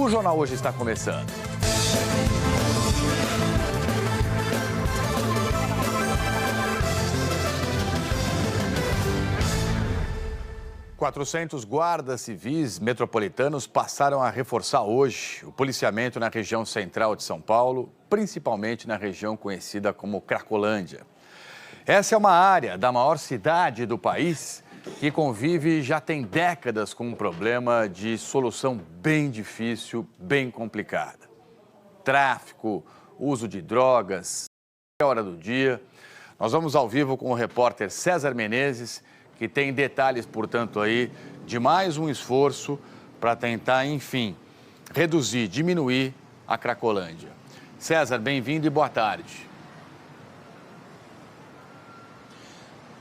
O Jornal Hoje está começando. Quatrocentos guardas civis metropolitanos passaram a reforçar hoje o policiamento na região central de São Paulo, principalmente na região conhecida como Cracolândia. Essa é uma área da maior cidade do país que convive já tem décadas com um problema de solução bem difícil, bem complicada. Tráfico, uso de drogas, é hora do dia. Nós vamos ao vivo com o repórter César Menezes, que tem detalhes, portanto, aí de mais um esforço para tentar, enfim, reduzir, diminuir a Cracolândia. César, bem-vindo e boa tarde.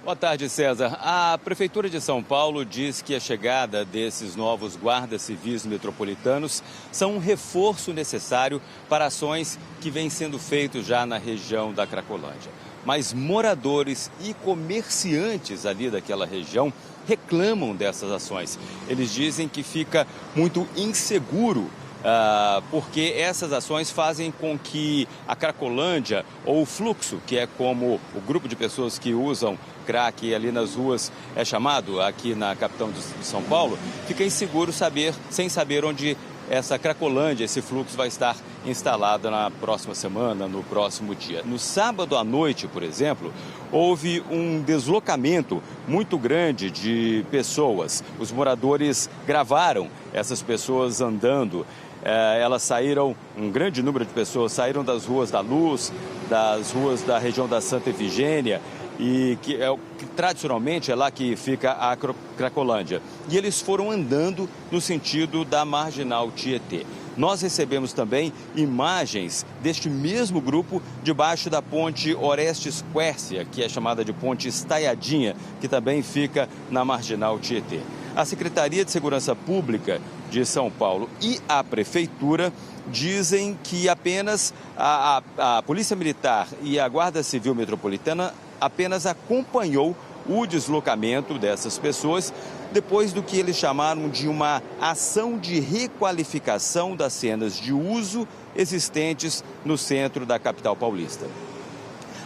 Boa tarde, César. A Prefeitura de São Paulo diz que a chegada desses novos guardas civis metropolitanos são um reforço necessário para ações que vêm sendo feitas já na região da Cracolândia. Mas moradores e comerciantes ali daquela região reclamam dessas ações. Eles dizem que fica muito inseguro, porque essas ações fazem com que a Cracolândia, ou o fluxo, que é como o grupo de pessoas que usam crack ali nas ruas é chamado aqui na capital de São Paulo, fica inseguro sem saber onde essa Cracolândia, esse fluxo vai estar instalado na próxima semana, no próximo dia. No sábado à noite, por exemplo, houve um deslocamento muito grande de pessoas. Os moradores gravaram essas pessoas andando. Elas saíram, um grande número de pessoas saíram das ruas da Luz, das ruas da região da Santa Efigênia, e que tradicionalmente é lá que fica a Cracolândia. E eles foram andando no sentido da Marginal Tietê. Nós recebemos também imagens deste mesmo grupo debaixo da ponte Orestes Quércia, que é chamada de ponte Estaiadinha, que também fica na Marginal Tietê. A Secretaria de Segurança Pública de São Paulo e a Prefeitura dizem que apenas a Polícia Militar e a Guarda Civil Metropolitana apenas acompanhou o deslocamento dessas pessoas depois do que eles chamaram de uma ação de requalificação das cenas de uso existentes no centro da capital paulista.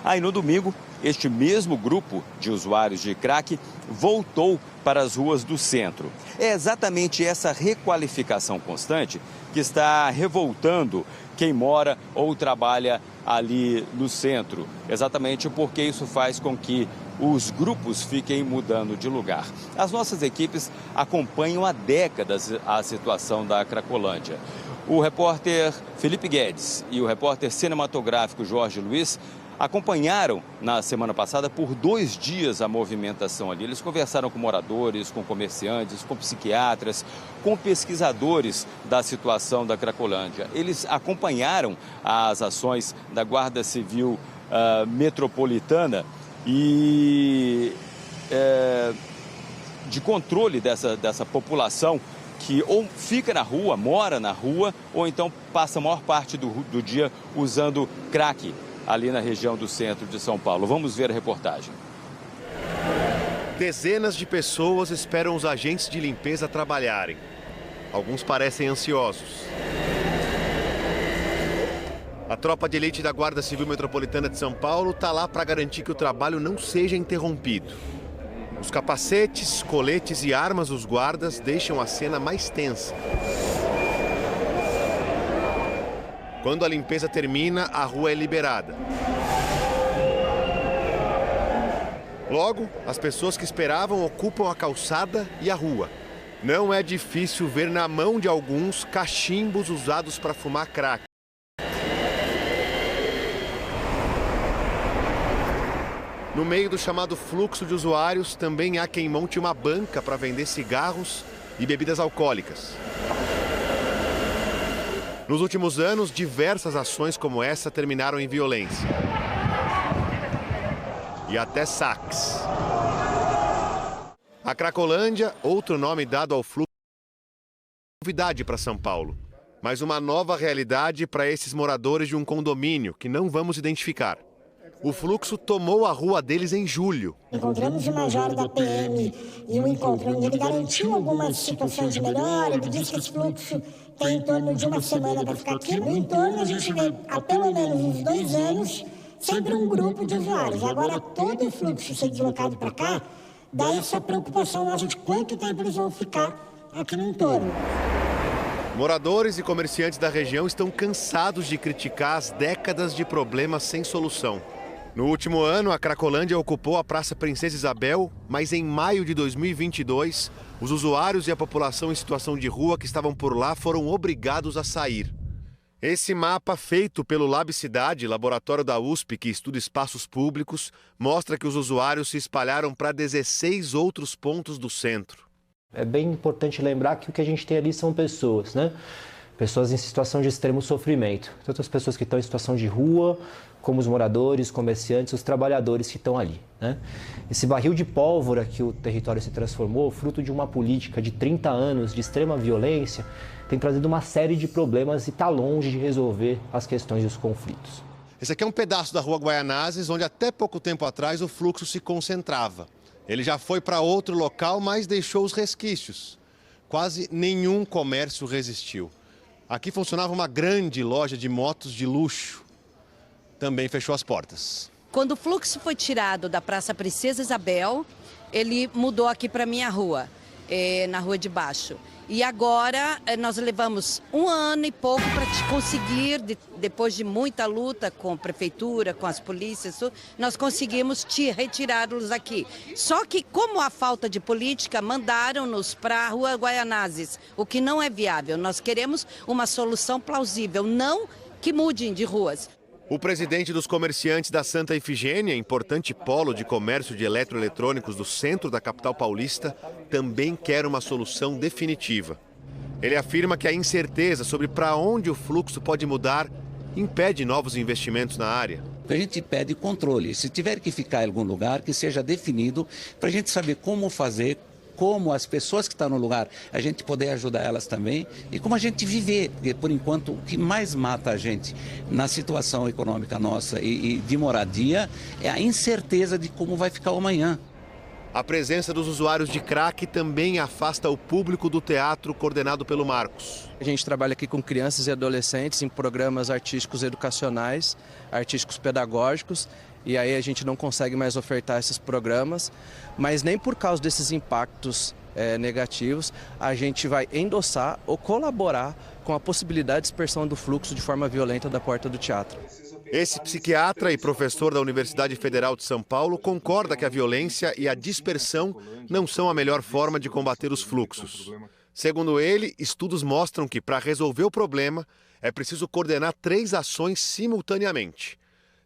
Aí no domingo, este mesmo grupo de usuários de crack voltou para as ruas do centro. É exatamente essa requalificação constante que está revoltando quem mora ou trabalha ali no centro, exatamente porque isso faz com que os grupos fiquem mudando de lugar. As nossas equipes acompanham há décadas a situação da Cracolândia. O repórter Felipe Guedes e o repórter cinematográfico Jorge Luiz acompanharam na semana passada por 2 dias a movimentação ali. Eles conversaram com moradores, com comerciantes, com psiquiatras, com pesquisadores da situação da Cracolândia. Eles acompanharam as ações da Guarda Civil Metropolitana e de controle dessa população que ou fica na rua, mora na rua, ou então passa a maior parte do dia usando crack ali na região do centro de São Paulo. Vamos ver a reportagem. Dezenas de pessoas esperam os agentes de limpeza trabalharem. Alguns parecem ansiosos. A tropa de elite da Guarda Civil Metropolitana de São Paulo está lá para garantir que o trabalho não seja interrompido. Os capacetes, coletes e armas dos guardas deixam a cena mais tensa. Quando a limpeza termina, a rua é liberada. Logo, as pessoas que esperavam ocupam a calçada e a rua. Não é difícil ver na mão de alguns cachimbos usados para fumar crack. No meio do chamado fluxo de usuários, também há quem monte uma banca para vender cigarros e bebidas alcoólicas. Nos últimos anos, diversas ações como essa terminaram em violência. E até saques. A Cracolândia, outro nome dado ao fluxo, é novidade para São Paulo, mas uma nova realidade para esses moradores de um condomínio que não vamos identificar. O fluxo tomou a rua deles em julho. Encontramos o major da PM e o encontramos. Ele garantiu algumas situações de melhora, ele disse que esse fluxo tem em torno de uma semana para ficar aqui. No entorno, a gente vê há pelo menos uns 2 anos sempre um grupo de usuários. Agora, todo o fluxo ser deslocado para cá, dá essa preocupação nossa de quanto tempo eles vão ficar aqui no entorno. Moradores e comerciantes da região estão cansados de criticar as décadas de problemas sem solução. No último ano, a Cracolândia ocupou a Praça Princesa Isabel, mas em maio de 2022, os usuários e a população em situação de rua que estavam por lá foram obrigados a sair. Esse mapa, feito pelo Lab Cidade, laboratório da USP que estuda espaços públicos, mostra que os usuários se espalharam para 16 outros pontos do centro. É bem importante lembrar que o que a gente tem ali são pessoas, né? Pessoas em situação de extremo sofrimento. Tanto as pessoas que estão em situação de rua, como os moradores, comerciantes, os trabalhadores que estão ali, né? Esse barril de pólvora que o território se transformou, fruto de uma política de 30 anos de extrema violência, tem trazido uma série de problemas e está longe de resolver as questões e os conflitos. Esse aqui é um pedaço da Rua Guaianazes, onde até pouco tempo atrás o fluxo se concentrava. Ele já foi para outro local, mas deixou os resquícios. Quase nenhum comércio resistiu. Aqui funcionava uma grande loja de motos de luxo. Também fechou as portas. Quando o fluxo foi tirado da Praça Princesa Isabel, ele mudou aqui para minha rua, na Rua de Baixo. E agora nós levamos 1 ano e pouco para conseguir, depois de muita luta com a prefeitura, com as polícias, nós conseguimos retirá-los aqui. Só que, como há falta de política, mandaram-nos para a Rua Guaianazes, o que não é viável. Nós queremos uma solução plausível, não que mudem de ruas. O presidente dos comerciantes da Santa Efigênia, importante polo de comércio de eletroeletrônicos do centro da capital paulista, também quer uma solução definitiva. Ele afirma que a incerteza sobre para onde o fluxo pode mudar impede novos investimentos na área. A gente pede controle. Se tiver que ficar em algum lugar, que seja definido para a gente saber como fazer, como as pessoas que estão no lugar, a gente poder ajudar elas também e como a gente viver, porque por enquanto o que mais mata a gente na situação econômica nossa e de moradia é a incerteza de como vai ficar o amanhã. A presença dos usuários de crack também afasta o público do teatro coordenado pelo Marcos. A gente trabalha aqui com crianças e adolescentes em programas artísticos educacionais, artísticos pedagógicos, e aí a gente não consegue mais ofertar esses programas, mas nem por causa desses impactos negativos a gente vai endossar ou colaborar com a possibilidade de dispersão do fluxo de forma violenta da porta do teatro. Esse psiquiatra e professor da Universidade Federal de São Paulo concorda que a violência e a dispersão não são a melhor forma de combater os fluxos. Segundo ele, estudos mostram que para resolver o problema é preciso coordenar 3 ações simultaneamente: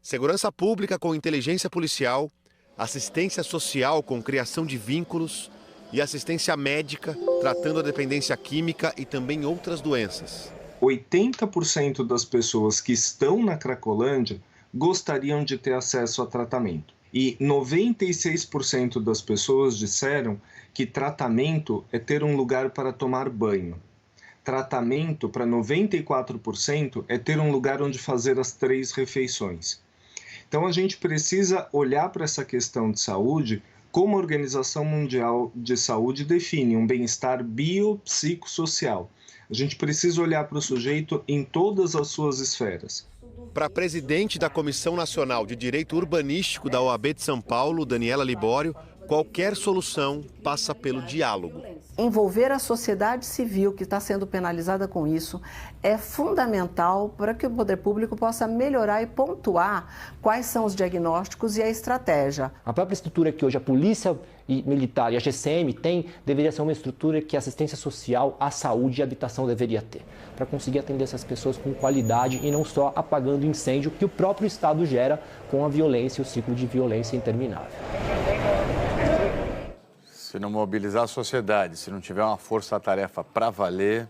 segurança pública com inteligência policial, assistência social com criação de vínculos e assistência médica tratando a dependência química e também outras doenças. 80% das pessoas que estão na Cracolândia gostariam de ter acesso a tratamento. E 96% das pessoas disseram que tratamento é ter um lugar para tomar banho. Tratamento, para 94%, é ter um lugar onde fazer as 3 refeições. Então a gente precisa olhar para essa questão de saúde como a Organização Mundial de Saúde define, um bem-estar biopsicossocial. A gente precisa olhar para o sujeito em todas as suas esferas. Para a presidente da Comissão Nacional de Direito Urbanístico da OAB de São Paulo, Daniela Libório, qualquer solução passa pelo diálogo. Envolver a sociedade civil, que está sendo penalizada com isso, é fundamental para que o poder público possa melhorar e pontuar quais são os diagnósticos e a estratégia. A própria estrutura que hoje a Polícia Militar e a GCM tem deveria ser uma estrutura que a assistência social, a saúde e a habitação deveria ter, para conseguir atender essas pessoas com qualidade e não só apagando incêndio que o próprio Estado gera com a violência e o ciclo de violência interminável. Se não mobilizar a sociedade, se não tiver uma força-tarefa para valer,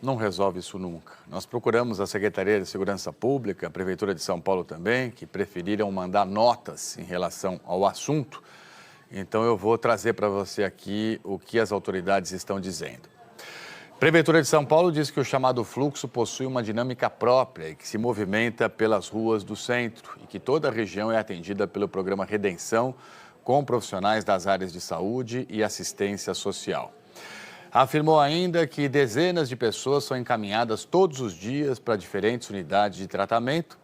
não resolve isso nunca. Nós procuramos a Secretaria de Segurança Pública, a Prefeitura de São Paulo também, que preferiram mandar notas em relação ao assunto. Então eu vou trazer para você aqui o que as autoridades estão dizendo. A Prefeitura de São Paulo diz que o chamado fluxo possui uma dinâmica própria e que se movimenta pelas ruas do centro e que toda a região é atendida pelo programa Redenção, com profissionais das áreas de saúde e assistência social. Afirmou ainda que dezenas de pessoas são encaminhadas todos os dias para diferentes unidades de tratamento,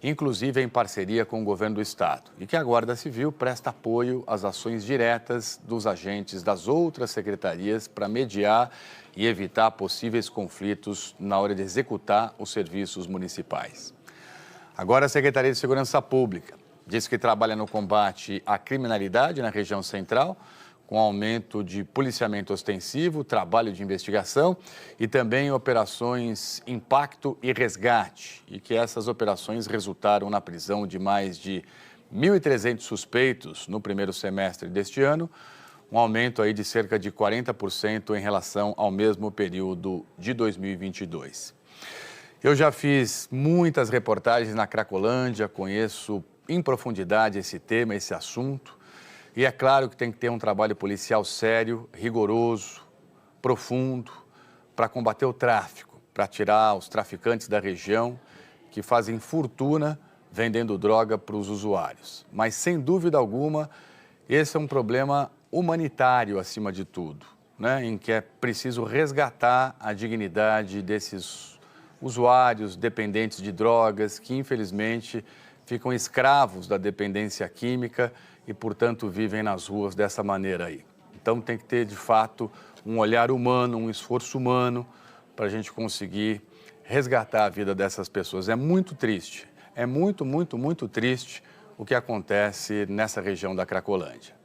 inclusive em parceria com o governo do estado, e que a Guarda Civil presta apoio às ações diretas dos agentes das outras secretarias para mediar e evitar possíveis conflitos na hora de executar os serviços municipais. Agora, a Secretaria de Segurança Pública diz que trabalha no combate à criminalidade na região central, com aumento de policiamento ostensivo, trabalho de investigação e também operações Impacto e Resgate, e que essas operações resultaram na prisão de mais de 1.300 suspeitos no primeiro semestre deste ano, um aumento aí de cerca de 40% em relação ao mesmo período de 2022. Eu já fiz muitas reportagens na Cracolândia, conheço em profundidade esse tema, esse assunto. E é claro que tem que ter um trabalho policial sério, rigoroso, profundo, para combater o tráfico, para tirar os traficantes da região que fazem fortuna vendendo droga para os usuários. Mas, sem dúvida alguma, esse é um problema humanitário acima de tudo, né? Em que é preciso resgatar a dignidade desses usuários dependentes de drogas que, infelizmente, ficam escravos da dependência química e, portanto, vivem nas ruas dessa maneira aí. Então, tem que ter, de fato, um olhar humano, um esforço humano para a gente conseguir resgatar a vida dessas pessoas. É muito triste, é muito, muito, muito triste o que acontece nessa região da Cracolândia.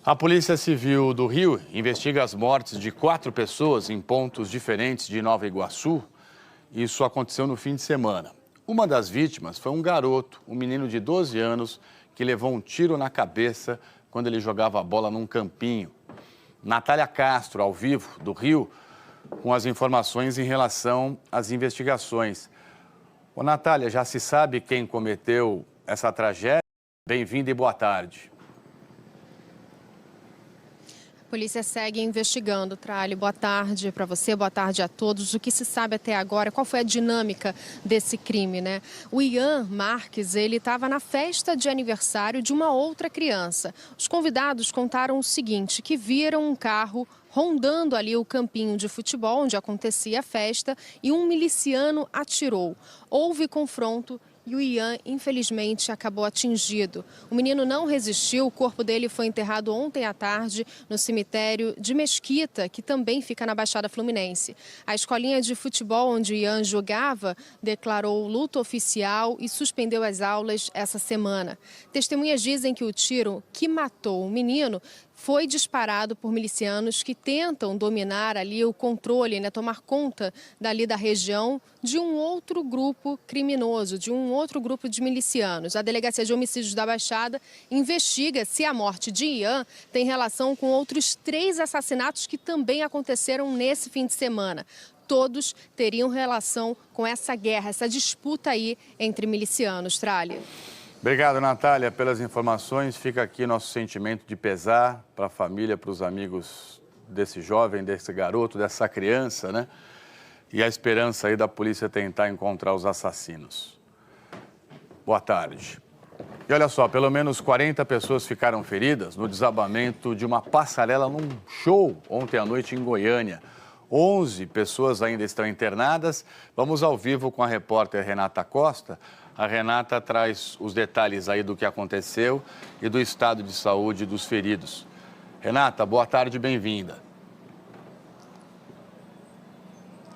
A Polícia Civil do Rio investiga as mortes de 4 pessoas em pontos diferentes de Nova Iguaçu. Isso aconteceu no fim de semana. Uma das vítimas foi um garoto, um menino de 12 anos, que levou um tiro na cabeça quando ele jogava a bola num campinho. Natália Castro, ao vivo, do Rio, com as informações em relação às investigações. Ô, Natália, já se sabe quem cometeu essa tragédia? Bem-vinda e boa tarde. A polícia segue investigando, Trali. Boa tarde para você, boa tarde a todos. O que se sabe até agora, qual foi a dinâmica desse crime, né? O Ian Marques, ele estava na festa de aniversário de uma outra criança. Os convidados contaram o seguinte, que viram um carro rondando ali o campinho de futebol, onde acontecia a festa, e um miliciano atirou. Houve confronto e o Ian, infelizmente, acabou atingido. O menino não resistiu, o corpo dele foi enterrado ontem à tarde no cemitério de Mesquita, que também fica na Baixada Fluminense. A escolinha de futebol onde o Ian jogava declarou luto oficial e suspendeu as aulas essa semana. Testemunhas dizem que o tiro que matou o menino foi disparado por milicianos que tentam dominar ali o controle, né, tomar conta dali da região de um outro grupo criminoso, de um outro grupo de milicianos. A Delegacia de Homicídios da Baixada investiga se a morte de Ian tem relação com outros 3 assassinatos que também aconteceram nesse fim de semana. Todos teriam relação com essa guerra, essa disputa aí entre milicianos, Tralha. Obrigado, Natália, pelas informações. Fica aqui nosso sentimento de pesar para a família, para os amigos desse jovem, desse garoto, dessa criança, né? E a esperança aí da polícia tentar encontrar os assassinos. Boa tarde. E olha só, pelo menos 40 pessoas ficaram feridas no desabamento de uma passarela num show ontem à noite em Goiânia. 11 pessoas ainda estão internadas. Vamos ao vivo com a repórter Renata Costa. A Renata traz os detalhes aí do que aconteceu e do estado de saúde dos feridos. Renata, boa tarde, bem-vinda.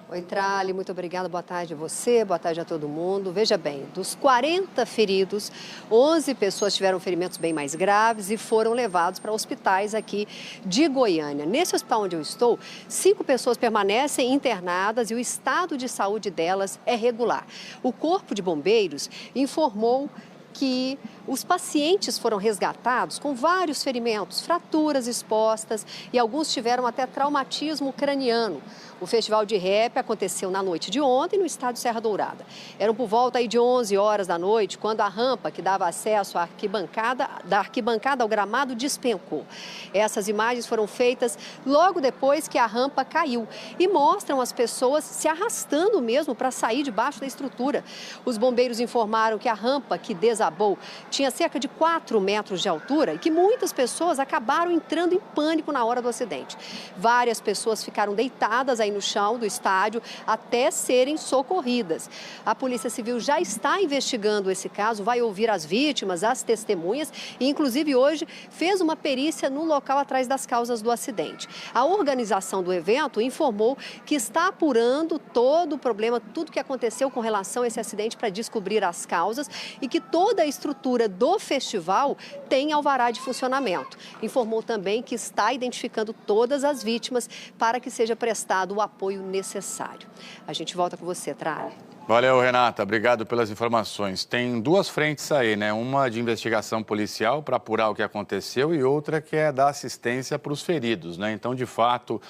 Oi, Trali, muito obrigada. Boa tarde a você, boa tarde a todo mundo. Veja bem, dos 40 feridos, 11 pessoas tiveram ferimentos bem mais graves e foram levados para hospitais aqui de Goiânia. Nesse hospital onde eu estou, 5 pessoas permanecem internadas e o estado de saúde delas é regular. O Corpo de Bombeiros informou que os pacientes foram resgatados com vários ferimentos, fraturas expostas e alguns tiveram até traumatismo craniano. O festival de rap aconteceu na noite de ontem no estádio Serra Dourada. Eram por volta aí de 11 horas da noite, quando a rampa que dava acesso à arquibancada ao gramado despencou. Essas imagens foram feitas logo depois que a rampa caiu e mostram as pessoas se arrastando mesmo para sair debaixo da estrutura. Os bombeiros informaram que a rampa que desabou tinha cerca de 4 metros de altura e que muitas pessoas acabaram entrando em pânico na hora do acidente. Várias pessoas ficaram deitadas aí no chão do estádio até serem socorridas. A Polícia Civil já está investigando esse caso, vai ouvir as vítimas, as testemunhas e, inclusive, hoje fez uma perícia no local atrás das causas do acidente. A organização do evento informou que está apurando todo o problema, tudo que aconteceu com relação a esse acidente para descobrir as causas e que toda a estrutura do festival tem alvará de funcionamento. Informou também que está identificando todas as vítimas para que seja prestado o apoio necessário. A gente volta com você, Tralha. Valeu, Renata. Obrigado pelas informações. Tem duas frentes aí, né? Uma de investigação policial para apurar o que aconteceu e outra que é dar assistência para os feridos, né? Então, de fato,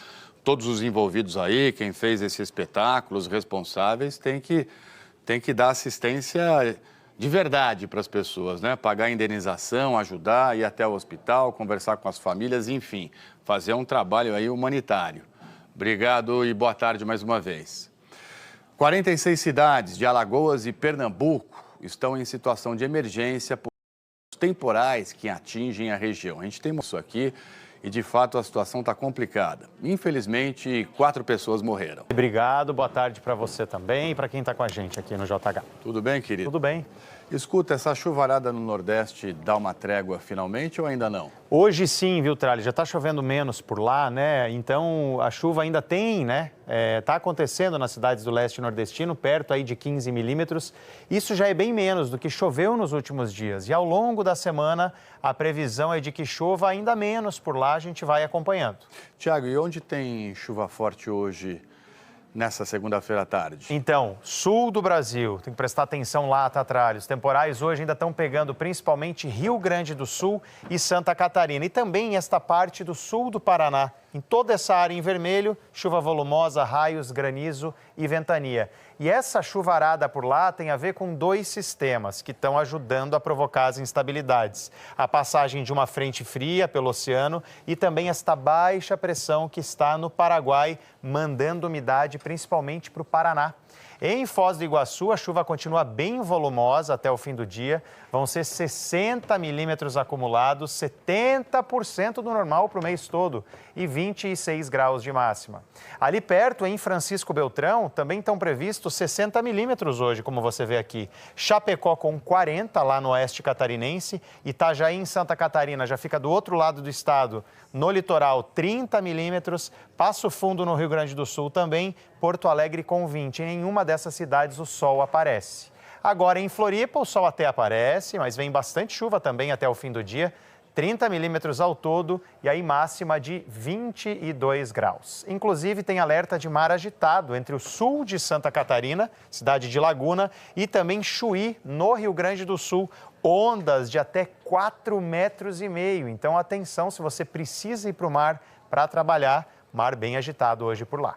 todos os envolvidos aí, quem fez esse espetáculo, os responsáveis, tem que dar assistência de verdade para as pessoas, né? Pagar indenização, ajudar, ir até o hospital, conversar com as famílias, enfim, fazer um trabalho aí humanitário. Obrigado e boa tarde mais uma vez. 46 cidades de Alagoas e Pernambuco estão em situação de emergência por temporais que atingem a região. A gente tem isso aqui e, de fato, a situação está complicada. Infelizmente, 4 pessoas morreram. Obrigado, boa tarde para você também e para quem está com a gente aqui no JH. Tudo bem, querido? Tudo bem. Escuta, essa chuvarada no Nordeste dá uma trégua finalmente ou ainda não? Hoje sim, viu, Tralli? Já está chovendo menos por lá, né? Então, a chuva ainda tem, né? Está acontecendo nas cidades do leste nordestino, perto aí de 15 milímetros. Isso já é bem menos do que choveu nos últimos dias. E ao longo da semana, a previsão é de que chova ainda menos por lá, a gente vai acompanhando. Tiago, e onde tem chuva forte hoje, nessa segunda-feira à tarde? Então, sul do Brasil, tem que prestar atenção lá, Tatralho. Os temporais hoje ainda estão pegando principalmente Rio Grande do Sul e Santa Catarina. E também esta parte do sul do Paraná. Em toda essa área em vermelho, chuva volumosa, raios, granizo e ventania. E essa chuvarada por lá tem a ver com 2 sistemas que estão ajudando a provocar as instabilidades. A passagem de uma frente fria pelo oceano e também esta baixa pressão que está no Paraguai, mandando umidade principalmente para o Paraná. Em Foz do Iguaçu, a chuva continua bem volumosa até o fim do dia. Vão ser 60 milímetros acumulados, 70% do normal para o mês todo e 26 graus de máxima. Ali perto, em Francisco Beltrão, também estão previstos 60 milímetros hoje, como você vê aqui. Chapecó com 40 lá no oeste catarinense. Itajaí, em Santa Catarina, já fica do outro lado do estado. No litoral, 30 milímetros. Passo Fundo, no Rio Grande do Sul, também. Porto Alegre com 20. Em nenhuma dessas cidades o sol aparece. Agora, em Floripa, o sol até aparece, mas vem bastante chuva também até o fim do dia. 30 milímetros ao todo e aí máxima de 22 graus. Inclusive, tem alerta de mar agitado entre o sul de Santa Catarina, cidade de Laguna, e também Chuí, no Rio Grande do Sul. Ondas de até 4,5 metros. Então, atenção se você precisa ir para o mar para trabalhar. Mar bem agitado hoje por lá.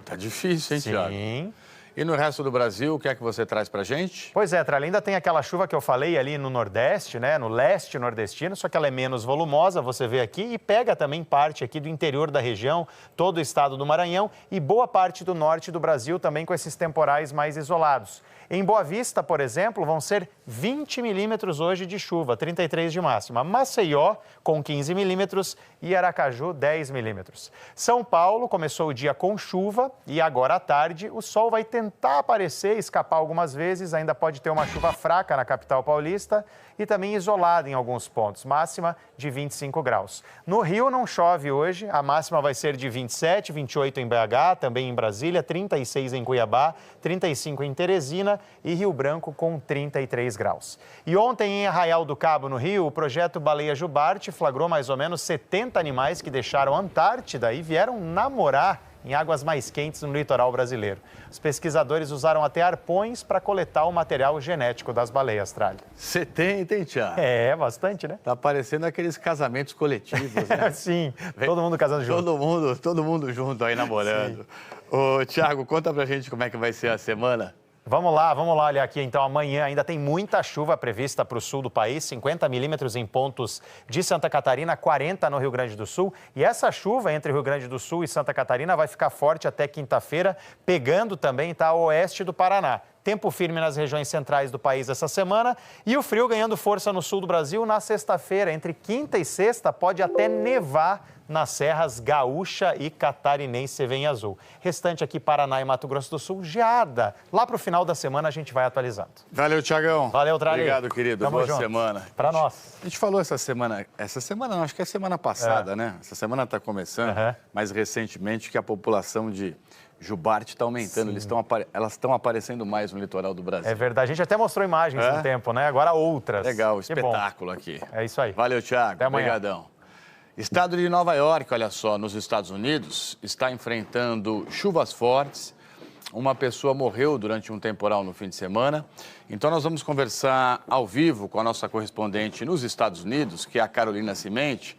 Tá difícil, hein, Tiago? Sim. E no resto do Brasil, o que é que você traz pra gente? Pois é, Tralha, ainda tem aquela chuva que eu falei ali no Nordeste, né? No leste nordestino, só que ela é menos volumosa, você vê aqui, e pega também parte aqui do interior da região, todo o estado do Maranhão e boa parte do norte do Brasil também com esses temporais mais isolados. Em Boa Vista, por exemplo, vão ser 20 milímetros hoje de chuva, 33 de máxima. Maceió, com 15 milímetros e Aracaju, 10 milímetros. São Paulo começou o dia com chuva e agora à tarde o sol vai tentar aparecer, escapar algumas vezes. Ainda pode ter uma chuva fraca na capital paulista e também isolada em alguns pontos, máxima de 25 graus. No Rio não chove hoje, a máxima vai ser de 27, 28 em BH, também em Brasília, 36 em Cuiabá, 35 em Teresina e Rio Branco com 33 graus. E ontem em Arraial do Cabo, no Rio, o projeto Baleia Jubarte flagrou mais ou menos 70 animais que deixaram a Antártida e vieram namorar em águas mais quentes no litoral brasileiro. Os pesquisadores usaram até arpões para coletar o material genético das baleias, Tralha. 70, hein, Tiago? É, bastante, né? Tá parecendo aqueles casamentos coletivos, né? Sim, todo mundo casando junto. Todo mundo junto aí namorando. Ô, Tiago, conta pra gente como é que vai ser a semana. Vamos lá olhar aqui. Então, amanhã ainda tem muita chuva prevista para o sul do país, 50 milímetros em pontos de Santa Catarina, 40 no Rio Grande do Sul. E essa chuva entre Rio Grande do Sul e Santa Catarina vai ficar forte até quinta-feira, pegando também a oeste do Paraná. Tempo firme nas regiões centrais do país essa semana e o frio ganhando força no sul do Brasil na sexta-feira. Entre quinta e sexta pode até nevar nas serras gaúcha e catarinense em azul. Restante aqui, Paraná e Mato Grosso do Sul, geada. Lá para o final da semana a gente vai atualizando. Valeu, Tiagão. Valeu, Trali. Obrigado, querido. Tamo Boa junto. semana. Para nós. A gente falou essa semana não, acho que é semana passada, né? Essa semana está começando, mas recentemente que a população de jubarte está aumentando. Elas estão aparecendo mais no litoral do Brasil. É verdade. A gente até mostrou imagens no tempo, né? Agora outras. Legal, espetáculo aqui. É isso aí. Valeu, Thiago. Até amanhã. Obrigadão. Estado de Nova York, olha só, nos Estados Unidos, está enfrentando chuvas fortes. Uma pessoa morreu durante um temporal no fim de semana. Então nós vamos conversar ao vivo com a nossa correspondente nos Estados Unidos, que é a Carolina Cimente,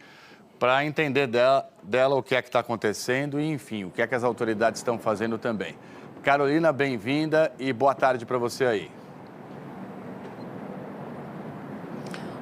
para entender dela o que é que está acontecendo e, enfim, o que é que as autoridades estão fazendo também. Carolina, bem-vinda e boa tarde para você aí.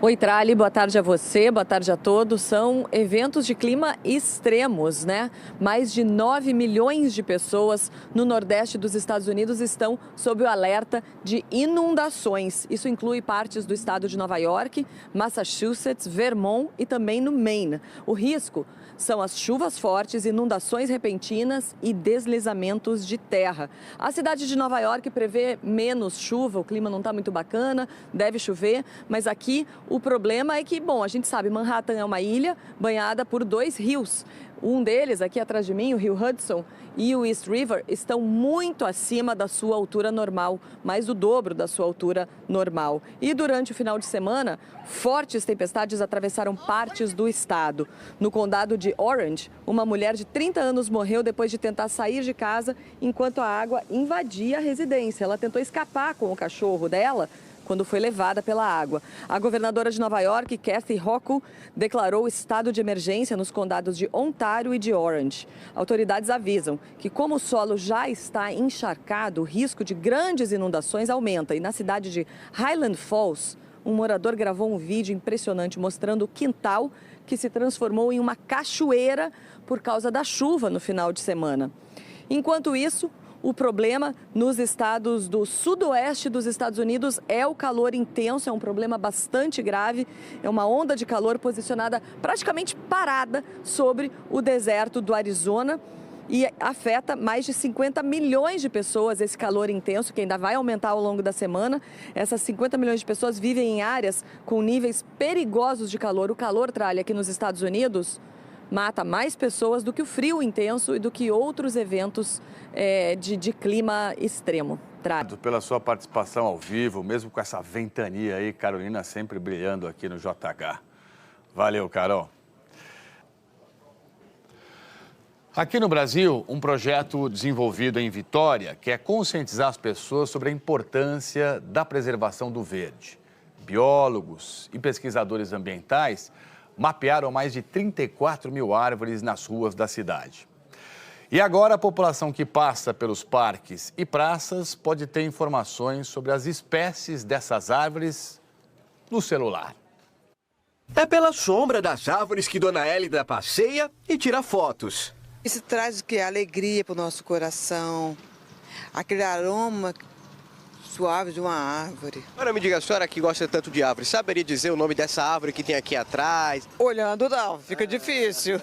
Oi, Trali, boa tarde a você, boa tarde a todos. São eventos de clima extremos, né? Mais de 9 milhões de pessoas no Nordeste dos Estados Unidos estão sob o alerta de inundações. Isso inclui partes do estado de Nova York, Massachusetts, Vermont e também no Maine. O risco são as chuvas fortes, inundações repentinas e deslizamentos de terra. A cidade de Nova York prevê menos chuva, o clima não está muito bacana, deve chover, mas aqui o problema é que, bom, a gente sabe, Manhattan é uma ilha banhada por 2 rios. Um deles, aqui atrás de mim, o Rio Hudson e o East River, estão muito acima da sua altura normal, mais do dobro da sua altura normal. E durante o final de semana, fortes tempestades atravessaram partes do estado. No condado de Orange, uma mulher de 30 anos morreu depois de tentar sair de casa enquanto a água invadia a residência. Ela tentou escapar com o cachorro dela quando foi levada pela água. A governadora de Nova York, Kathy Hochul, declarou estado de emergência nos condados de Ontário e de Orange. Autoridades avisam que, como o solo já está encharcado, o risco de grandes inundações aumenta. E na cidade de Highland Falls, um morador gravou um vídeo impressionante mostrando o quintal que se transformou em uma cachoeira por causa da chuva no final de semana. Enquanto isso, o problema nos estados do sudoeste dos Estados Unidos é o calor intenso, é um problema bastante grave. É uma onda de calor posicionada praticamente parada sobre o deserto do Arizona e afeta mais de 50 milhões de pessoas esse calor intenso, que ainda vai aumentar ao longo da semana. Essas 50 milhões de pessoas vivem em áreas com níveis perigosos de calor. O calor, Tralha, aqui nos Estados Unidos, mata mais pessoas do que o frio intenso e do que outros eventos de clima extremo. Pela sua participação ao vivo, mesmo com essa ventania aí, Carolina sempre brilhando aqui no JH. Valeu, Carol. Aqui no Brasil, um projeto desenvolvido em Vitória quer conscientizar as pessoas sobre a importância da preservação do verde. Biólogos e pesquisadores ambientais mapearam mais de 34 mil árvores nas ruas da cidade. E agora a população que passa pelos parques e praças pode ter informações sobre as espécies dessas árvores no celular. É pela sombra das árvores que Dona Hélida passeia e tira fotos. Isso traz o quê? Alegria para o nosso coração, aquele aroma suave de uma árvore. Agora me diga, a senhora que gosta tanto de árvore, saberia dizer o nome dessa árvore que tem aqui atrás? Olhando não, fica difícil.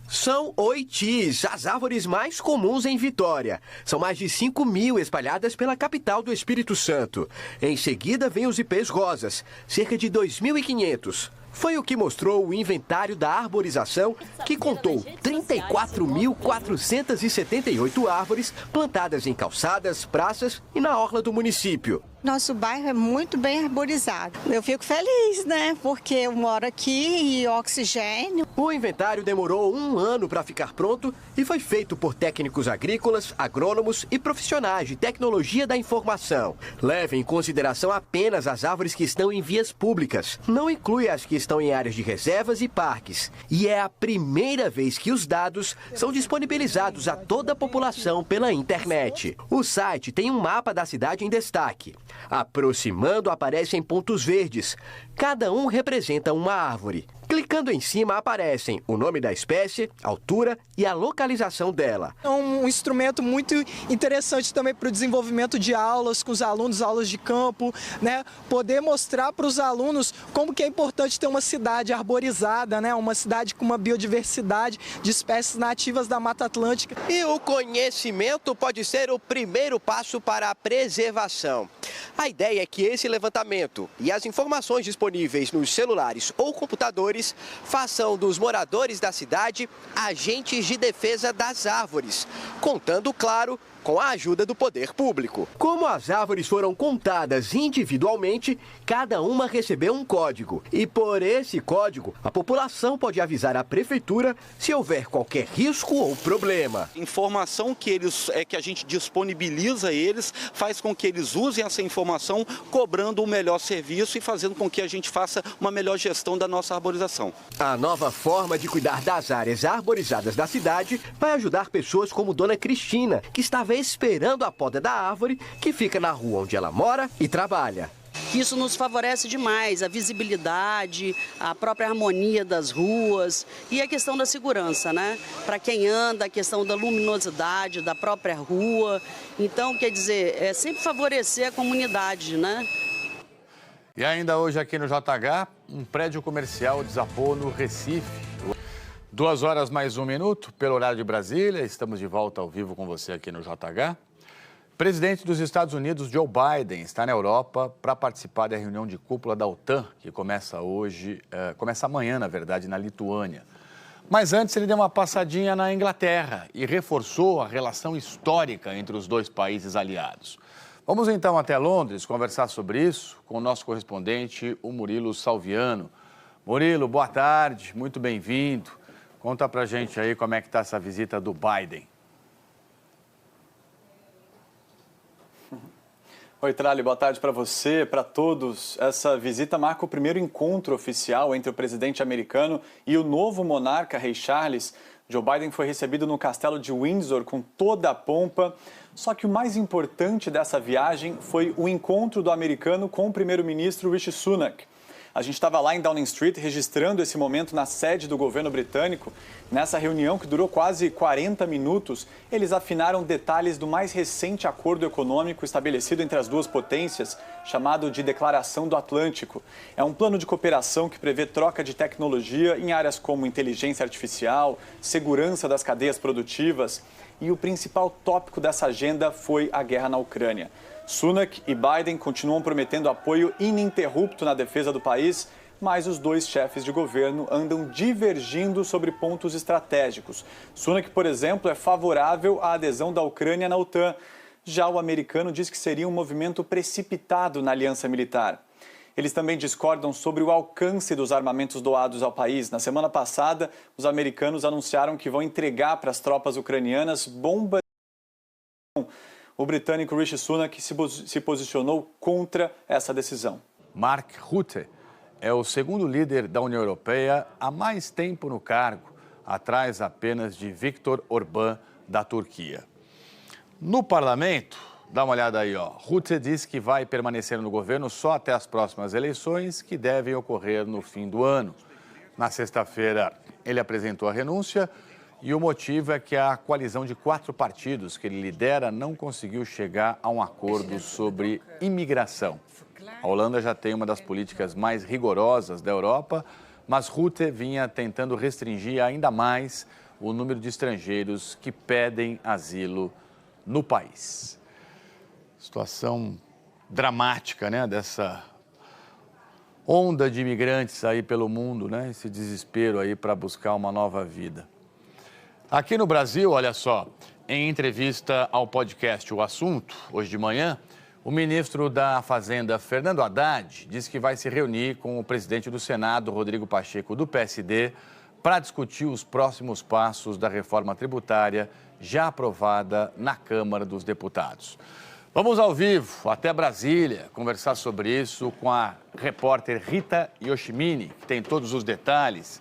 São oitis, as árvores mais comuns em Vitória. São mais de 5 mil espalhadas pela capital do Espírito Santo. Em seguida vem os ipês rosas, cerca de 2.500. Foi o que mostrou o inventário da arborização, que contou 34.478 árvores plantadas em calçadas, praças e na orla do município. Nosso bairro é muito bem arborizado. Eu fico feliz, né? Porque eu moro aqui e oxigênio. O inventário demorou 1 ano para ficar pronto e foi feito por técnicos agrícolas, agrônomos e profissionais de tecnologia da informação. Leve em consideração apenas as árvores que estão em vias públicas. Não inclui as que estão em áreas de reservas e parques. E é a primeira vez que os dados são disponibilizados a toda a população pela internet. O site tem um mapa da cidade em destaque. Aproximando, aparecem pontos verdes. Cada um representa uma árvore. Clicando em cima, aparecem o nome da espécie, altura e a localização dela. É um instrumento muito interessante também para o desenvolvimento de aulas com os alunos, aulas de campo, né? Poder mostrar para os alunos como que é importante ter uma cidade arborizada, né? Uma cidade com uma biodiversidade de espécies nativas da Mata Atlântica. E o conhecimento pode ser o primeiro passo para a preservação. A ideia é que esse levantamento e as informações disponíveis nos celulares ou computadores façam dos moradores da cidade agentes de defesa das árvores, contando, claro, com a ajuda do poder público. Como as árvores foram contadas individualmente, cada uma recebeu um código. E por esse código, a população pode avisar a prefeitura se houver qualquer risco ou problema. Informação que a gente disponibiliza a eles faz com que eles usem essa informação, cobrando um melhor serviço e fazendo com que a gente faça uma melhor gestão da nossa arborização. A nova forma de cuidar das áreas arborizadas da cidade vai ajudar pessoas como Dona Cristina, que estava esperando a poda da árvore que fica na rua onde ela mora e trabalha. Isso nos favorece demais, a visibilidade, a própria harmonia das ruas e a questão da segurança, né? Para quem anda, a questão da luminosidade da própria rua. Então, quer dizer, é sempre favorecer a comunidade, né? E ainda hoje aqui no JH, um prédio comercial desabou no Recife. 2 horas mais 1 minuto, pelo horário de Brasília, estamos de volta ao vivo com você aqui no JH. Presidente dos Estados Unidos, Joe Biden, está na Europa para participar da reunião de cúpula da OTAN, que começa amanhã, na verdade, na Lituânia. Mas antes ele deu uma passadinha na Inglaterra e reforçou a relação histórica entre os dois países aliados. Vamos então até Londres conversar sobre isso com o nosso correspondente, o Murilo Salviano. Murilo, boa tarde, muito bem-vindo. Conta pra gente aí como é que está essa visita do Biden. Oi, Trali, boa tarde para você, para todos. Essa visita marca o primeiro encontro oficial entre o presidente americano e o novo monarca, Rei Charles. Joe Biden foi recebido no castelo de Windsor com toda a pompa. Só que o mais importante dessa viagem foi o encontro do americano com o primeiro-ministro Rishi Sunak. A gente estava lá em Downing Street registrando esse momento na sede do governo britânico. Nessa reunião, que durou quase 40 minutos, eles afinaram detalhes do mais recente acordo econômico estabelecido entre as duas potências, chamado de Declaração do Atlântico. É um plano de cooperação que prevê troca de tecnologia em áreas como inteligência artificial, segurança das cadeias produtivas. E o principal tópico dessa agenda foi a guerra na Ucrânia. Sunak e Biden continuam prometendo apoio ininterrupto na defesa do país, mas os dois chefes de governo andam divergindo sobre pontos estratégicos. Sunak, por exemplo, é favorável à adesão da Ucrânia na OTAN. Já o americano diz que seria um movimento precipitado na aliança militar. Eles também discordam sobre o alcance dos armamentos doados ao país. Na semana passada, os americanos anunciaram que vão entregar para as tropas ucranianas bombas. O britânico Rishi Sunak se posicionou contra essa decisão. Mark Rutte é o segundo líder da União Europeia há mais tempo no cargo, atrás apenas de Viktor Orbán, da Turquia. No parlamento, dá uma olhada aí, ó. Rutte diz que vai permanecer no governo só até as próximas eleições, que devem ocorrer no fim do ano. Na sexta-feira, ele apresentou a renúncia. E o motivo é que a coalizão de 4 partidos que ele lidera não conseguiu chegar a um acordo sobre imigração. A Holanda já tem uma das políticas mais rigorosas da Europa, mas Rutte vinha tentando restringir ainda mais o número de estrangeiros que pedem asilo no país. Situação dramática, né, dessa onda de imigrantes aí pelo mundo, né, esse desespero aí para buscar uma nova vida. Aqui no Brasil, olha só, em entrevista ao podcast O Assunto, hoje de manhã, o ministro da Fazenda, Fernando Haddad, disse que vai se reunir com o presidente do Senado, Rodrigo Pacheco, do PSD, para discutir os próximos passos da reforma tributária já aprovada na Câmara dos Deputados. Vamos ao vivo, até Brasília, conversar sobre isso com a repórter Rita Yoshimini, que tem todos os detalhes.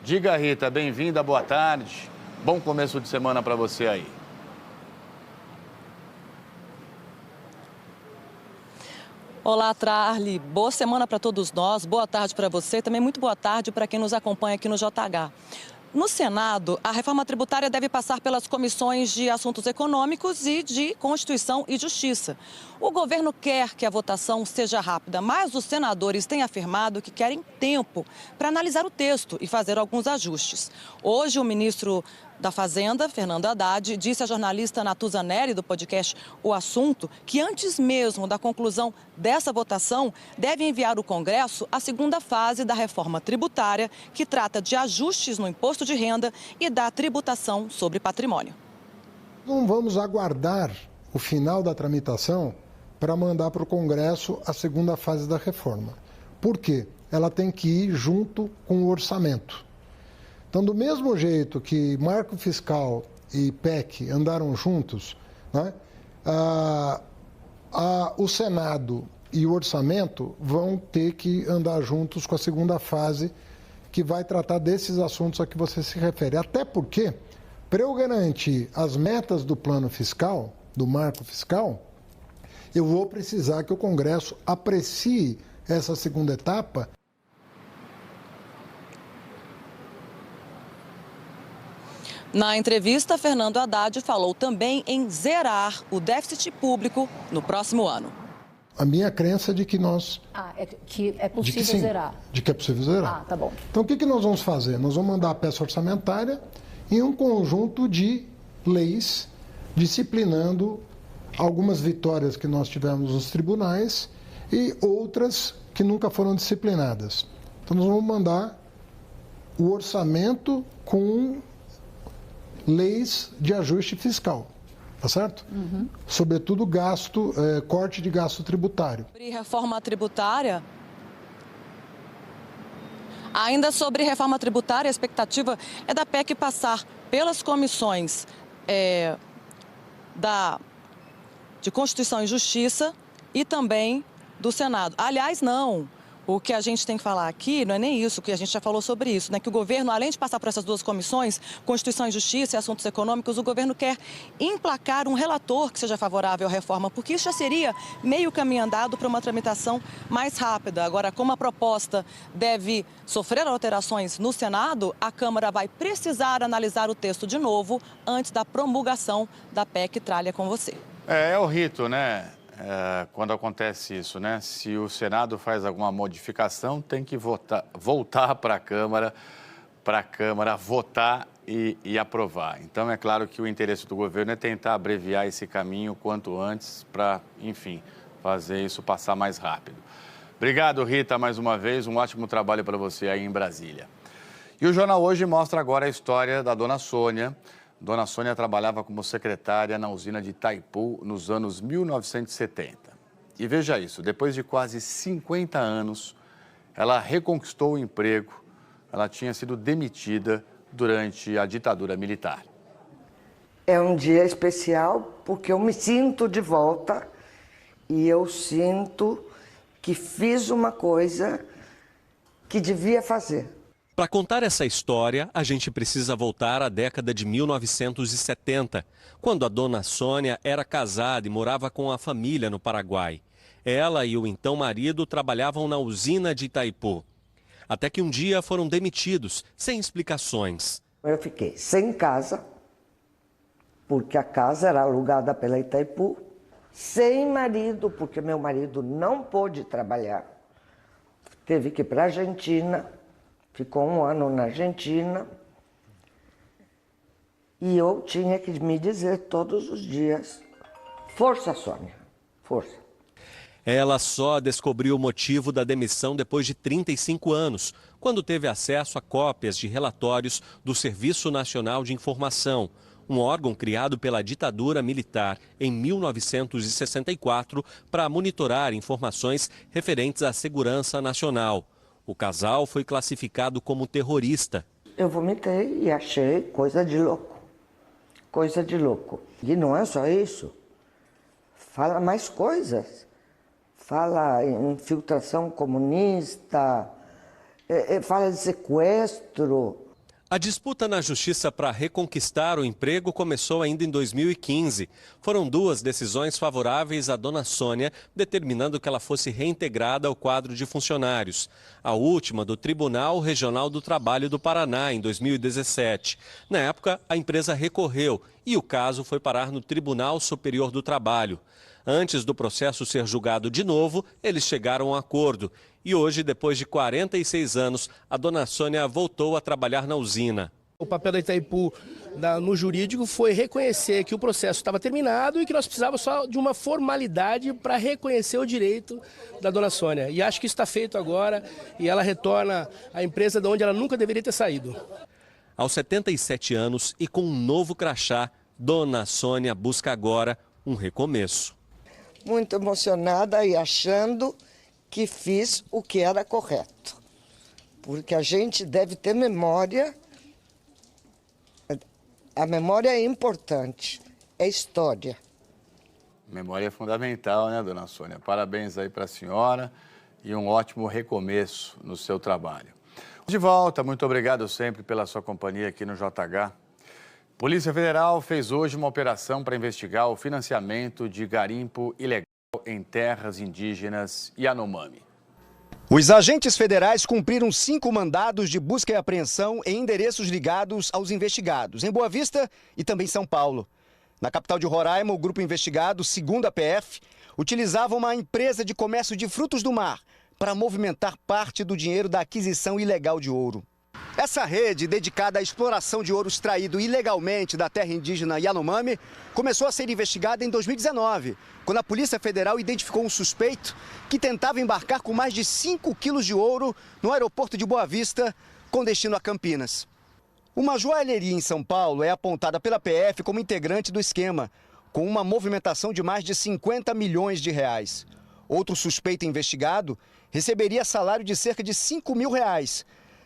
Diga, Rita, bem-vinda, boa tarde. Bom começo de semana para você aí. Olá, Trarli. Boa semana para todos nós, boa tarde para você, também muito boa tarde para quem nos acompanha aqui no JH. No Senado, a reforma tributária deve passar pelas comissões de Assuntos Econômicos e de Constituição e Justiça. O governo quer que a votação seja rápida, mas os senadores têm afirmado que querem tempo para analisar o texto e fazer alguns ajustes. Hoje, o ministro da Fazenda, Fernando Haddad, disse à jornalista Natuza Neri, do podcast O Assunto, que antes mesmo da conclusão dessa votação, deve enviar ao Congresso a segunda fase da reforma tributária, que trata de ajustes no imposto de renda e da tributação sobre patrimônio. Não vamos aguardar o final da tramitação para mandar para o Congresso a segunda fase da reforma. Por quê? Ela tem que ir junto com o orçamento. Então, do mesmo jeito que marco fiscal e PEC andaram juntos, né, o Senado e o orçamento vão ter que andar juntos com a segunda fase, que vai tratar desses assuntos a que você se refere. Até porque, para eu garantir as metas do plano fiscal, do marco fiscal, eu vou precisar que o Congresso aprecie essa segunda etapa. Na entrevista, Fernando Haddad falou também em zerar o déficit público no próximo ano. A minha crença é de que nós... que é possível zerar. De que é possível zerar. Tá bom. Então, o que nós vamos fazer? Nós vamos mandar a peça orçamentária em um conjunto de leis disciplinando algumas vitórias que nós tivemos nos tribunais e outras que nunca foram disciplinadas. Então, nós vamos mandar o orçamento com leis de ajuste fiscal, tá certo? Uhum. Sobretudo gasto, corte de gasto tributário. Sobre reforma tributária, ainda sobre reforma tributária, a expectativa é da PEC passar pelas comissões de Constituição e Justiça e também do Senado. Aliás, não. O que a gente tem que falar aqui não é nem isso, que a gente já falou sobre isso, né? Que o governo, além de passar por essas duas comissões, Constituição e Justiça e Assuntos Econômicos, o governo quer emplacar um relator que seja favorável à reforma, porque isso já seria meio caminho andado para uma tramitação mais rápida. Agora, como a proposta deve sofrer alterações no Senado, a Câmara vai precisar analisar o texto de novo antes da promulgação da PEC. Tralha com você. É o rito, né? Quando acontece isso, né? Se o Senado faz alguma modificação, tem que voltar para a Câmara votar e aprovar. Então, é claro que o interesse do governo é tentar abreviar esse caminho quanto antes para, enfim, fazer isso passar mais rápido. Obrigado, Rita, mais uma vez. Um ótimo trabalho para você aí em Brasília. E o Jornal Hoje mostra agora a história da dona Sônia. Dona Sônia trabalhava como secretária na usina de Itaipu nos anos 1970. E veja isso, depois de quase 50 anos, ela reconquistou o emprego. Ela tinha sido demitida durante a ditadura militar. É um dia especial porque eu me sinto de volta e eu sinto que fiz uma coisa que devia fazer. Para contar essa história, a gente precisa voltar à década de 1970, quando a dona Sônia era casada e morava com a família no Paraguai. Ela e o então marido trabalhavam na usina de Itaipu. Até que um dia foram demitidos, sem explicações. Eu fiquei sem casa, porque a casa era alugada pela Itaipu, sem marido, porque meu marido não pôde trabalhar. Teve que ir para a Argentina. Ficou um ano na Argentina e eu tinha que me dizer todos os dias, força, Sônia, força. Ela só descobriu o motivo da demissão depois de 35 anos, quando teve acesso a cópias de relatórios do Serviço Nacional de Informação, um órgão criado pela ditadura militar em 1964 para monitorar informações referentes à segurança nacional. O casal foi classificado como terrorista. Eu vomitei e achei coisa de louco. Coisa de louco. E não é só isso. Fala mais coisas. Fala em infiltração comunista, fala de sequestro. A disputa na justiça para reconquistar o emprego começou ainda em 2015. Foram 2 decisões favoráveis à dona Sônia, determinando que ela fosse reintegrada ao quadro de funcionários. A última do Tribunal Regional do Trabalho do Paraná, em 2017. Na época, a empresa recorreu e o caso foi parar no Tribunal Superior do Trabalho. Antes do processo ser julgado de novo, eles chegaram a um acordo. E hoje, depois de 46 anos, a dona Sônia voltou a trabalhar na usina. O papel da Itaipu no jurídico foi reconhecer que o processo estava terminado e que nós precisávamos só de uma formalidade para reconhecer o direito da dona Sônia. E acho que isso está feito agora e ela retorna à empresa de onde ela nunca deveria ter saído. Aos 77 anos e com um novo crachá, dona Sônia busca agora um recomeço. Muito emocionada e achando que fiz o que era correto. Porque a gente deve ter memória. A memória é importante, é história. Memória é fundamental, né, dona Sônia? Parabéns aí para a senhora e um ótimo recomeço no seu trabalho. De volta, muito obrigado sempre pela sua companhia aqui no JH. Polícia Federal fez hoje uma operação para investigar o financiamento de garimpo ilegal em terras indígenas Yanomami. Os agentes federais cumpriram 5 mandados de busca e apreensão em endereços ligados aos investigados, em Boa Vista e também São Paulo. Na capital de Roraima, o grupo investigado, segundo a PF, utilizava uma empresa de comércio de frutos do mar para movimentar parte do dinheiro da aquisição ilegal de ouro. Essa rede, dedicada à exploração de ouro extraído ilegalmente da terra indígena Yanomami, começou a ser investigada em 2019, quando a Polícia Federal identificou um suspeito que tentava embarcar com mais de 5 quilos de ouro no aeroporto de Boa Vista, com destino a Campinas. Uma joalheria em São Paulo é apontada pela PF como integrante do esquema, com uma movimentação de mais de 50 milhões de reais. Outro suspeito investigado receberia salário de cerca de 5 mil reais,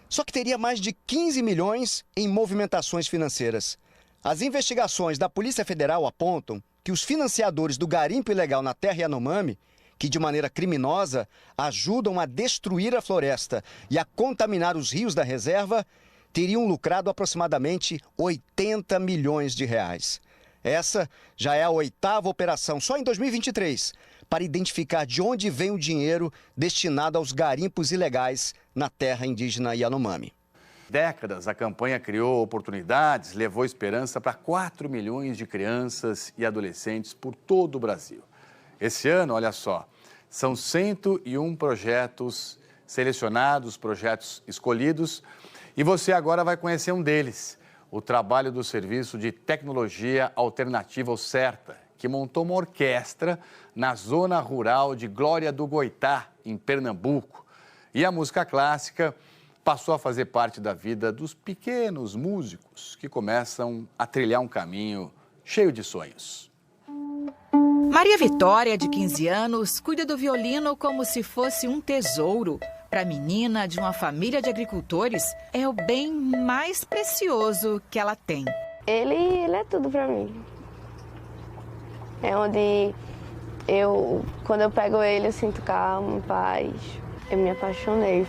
só que teria mais de 15 milhões em movimentações financeiras. As investigações da Polícia Federal apontam que os financiadores do garimpo ilegal na terra Yanomami, que de maneira criminosa ajudam a destruir a floresta e a contaminar os rios da reserva, teriam lucrado aproximadamente 80 milhões de reais. Essa já é a 8ª operação, só em 2023, para identificar de onde vem o dinheiro destinado aos garimpos ilegais na terra indígena Yanomami. Décadas, a campanha criou oportunidades, levou esperança para 4 milhões de crianças e adolescentes por todo o Brasil. Esse ano, olha só, são 101 projetos selecionados, projetos escolhidos, e você agora vai conhecer um deles, o trabalho do Serviço de Tecnologia Alternativa, o CERTA, que montou uma orquestra na zona rural de Glória do Goitá, em Pernambuco. E a música clássica passou a fazer parte da vida dos pequenos músicos que começam a trilhar um caminho cheio de sonhos. Maria Vitória, de 15 anos, cuida do violino como se fosse um tesouro. Para a menina de uma família de agricultores, é o bem mais precioso que ela tem. Ele é tudo para mim. É onde quando eu pego ele, eu sinto calma, paz. Eu me apaixonei,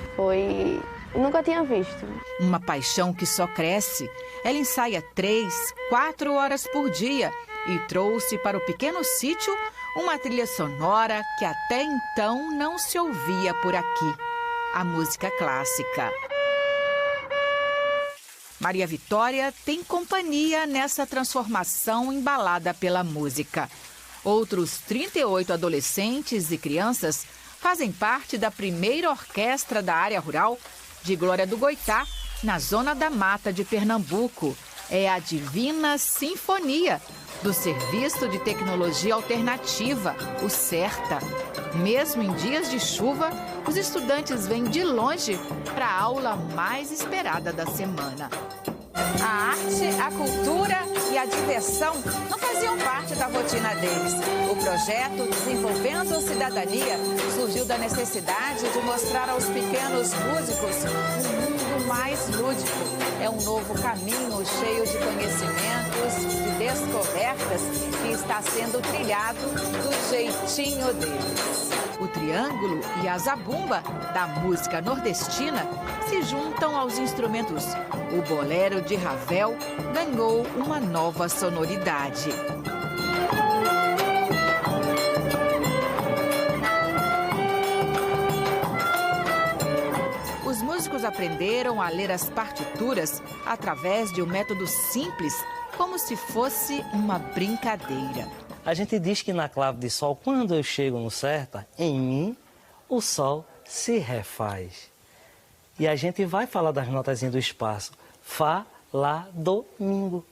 nunca tinha visto. Uma paixão que só cresce. Ela ensaia 3, 4 horas por dia e trouxe para o pequeno sítio uma trilha sonora que até então não se ouvia por aqui. A música clássica. Maria Vitória tem companhia nessa transformação embalada pela música. Outros 38 adolescentes e crianças fazem parte da primeira orquestra da área rural de Glória do Goitá, na zona da mata de Pernambuco. É a Divina Sinfonia, do Serviço de Tecnologia Alternativa, o CERTA. Mesmo em dias de chuva, os estudantes vêm de longe para a aula mais esperada da semana. A arte, a cultura e a diversão não faziam parte da rotina deles. O projeto Desenvolvendo Cidadania surgiu da necessidade de mostrar aos pequenos músicos um mundo mais lúdico. É um novo caminho cheio de conhecimentos e descobertas que está sendo trilhado do jeitinho deles. O triângulo e a zabumba da música nordestina se juntam aos instrumentos. O bolero de Ravel ganhou uma nova sonoridade. Os músicos aprenderam a ler as partituras através de um método simples, como se fosse uma brincadeira. A gente diz que na clave de sol, quando eu chego no certa, em mim, o sol se refaz. E a gente vai falar das notazinhas do espaço. Fá, lá, do, mingo.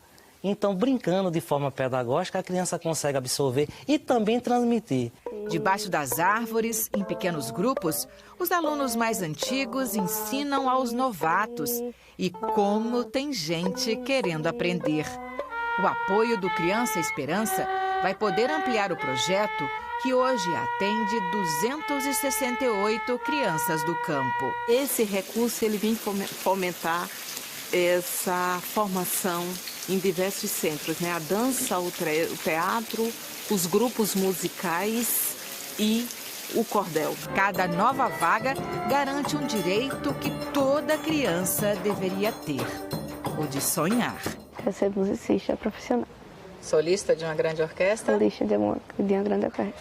Então, brincando de forma pedagógica, a criança consegue absorver e também transmitir. Debaixo das árvores, em pequenos grupos, os alunos mais antigos ensinam aos novatos. E como tem gente querendo aprender. O apoio do Criança Esperança vai poder ampliar o projeto, que hoje atende 268 crianças do campo. Esse recurso ele vem fomentar essa formação em diversos centros, né? A dança, o teatro, os grupos musicais e o cordel. Cada nova vaga garante um direito que toda criança deveria ter, o de sonhar. Eu ser musicista profissional. Solista de uma grande orquestra? Solista de uma grande orquestra.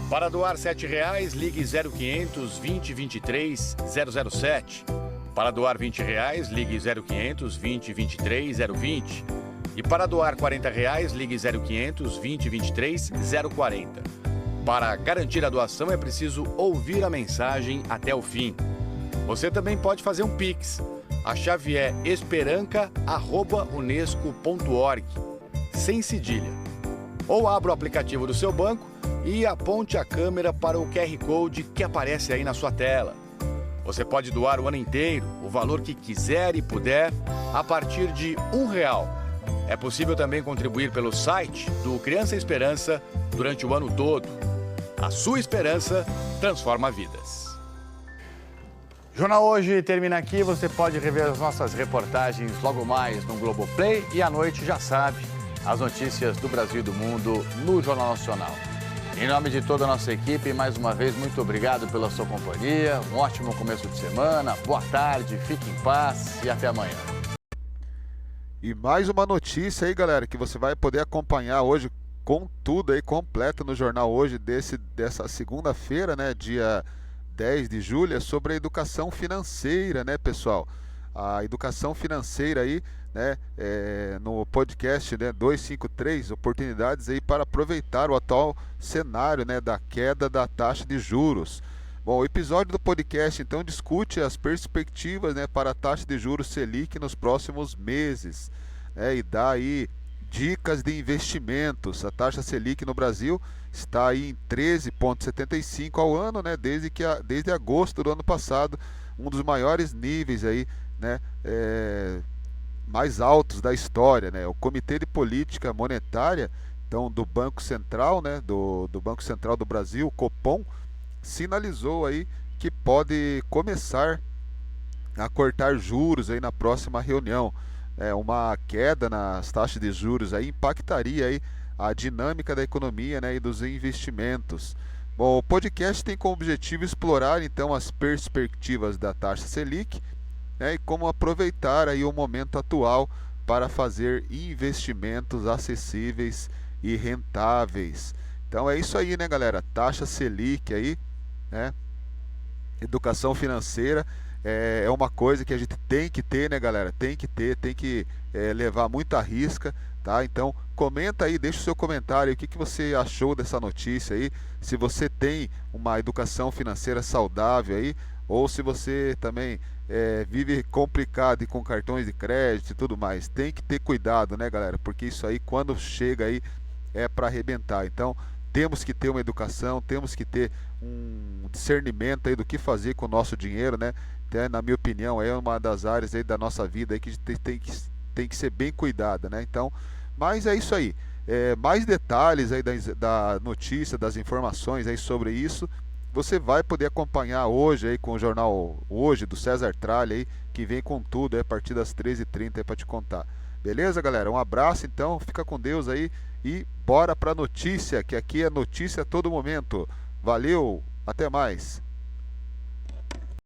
Para doar R$ 7,00, ligue 0500 2023 007. Para doar R$ 20,00, ligue 0500 2023 020. E para doar R$ 40,00, ligue 0500 2023 040. Para garantir a doação é preciso ouvir a mensagem até o fim. Você também pode fazer um Pix. A chave é esperanca@unesco.org, sem cedilha. Ou abra o aplicativo do seu banco e aponte a câmera para o QR Code que aparece aí na sua tela. Você pode doar o ano inteiro, o valor que quiser e puder, a partir de R$1. É possível também contribuir pelo site do Criança Esperança durante o ano todo. A sua esperança transforma vidas. O Jornal Hoje termina aqui. Você pode rever as nossas reportagens logo mais no Globoplay e à noite, já sabe, as notícias do Brasil e do mundo no Jornal Nacional. Em nome de toda a nossa equipe, mais uma vez, muito obrigado pela sua companhia. Um ótimo começo de semana, boa tarde, fique em paz e até amanhã. E mais uma notícia aí, galera, que você vai poder acompanhar hoje com tudo aí completo no Jornal Hoje dessa segunda-feira, né, dia 10 de julho, é sobre a educação financeira, né, pessoal? A educação financeira aí, né, no podcast, né, 253, oportunidades aí para aproveitar o atual cenário, né, da queda da taxa de juros. Bom, o episódio do podcast então discute as perspectivas, né, para a taxa de juros Selic nos próximos meses, né, e dá aí dicas de investimentos. A taxa Selic no Brasil está aí em 13,75 ao ano, né, desde agosto do ano passado, um dos maiores níveis aí, né, mais altos da história, né? O Comitê de Política Monetária, então, do Banco Central, né, do Banco Central do Brasil, o Copom, sinalizou aí que pode começar a cortar juros aí na próxima reunião. Uma queda nas taxas de juros aí impactaria aí a dinâmica da economia, né, e dos investimentos. Bom, o podcast tem como objetivo explorar então as perspectivas da taxa Selic, né, e como aproveitar aí o momento atual para fazer investimentos acessíveis e rentáveis. Então é isso aí, né, galera? Taxa Selic aí, né? Educação financeira é uma coisa que a gente tem que ter, né, galera? Tem que ter, tem que levar muita risca, tá? Então comenta aí, deixa o seu comentário aí, o que você achou dessa notícia aí, se você tem uma educação financeira saudável aí, ou se você também vive complicado e com cartões de crédito e tudo mais. Tem que ter cuidado, né, galera? Porque isso aí, quando chega aí, é para arrebentar. Então temos que ter uma educação, temos que ter um discernimento aí do que fazer com o nosso dinheiro, né? Na minha opinião, é uma das áreas aí da nossa vida aí que a gente tem que tem que ser bem cuidada, né? Então, mas é isso aí. Mais detalhes aí da notícia, das informações aí sobre isso, você vai poder acompanhar hoje aí com o jornal Hoje do César Tralha aí, que vem com tudo aí a partir das 13h30 para te contar. Beleza, galera? Um abraço então, fica com Deus aí e bora pra notícia, que aqui é notícia a todo momento. Valeu, até mais.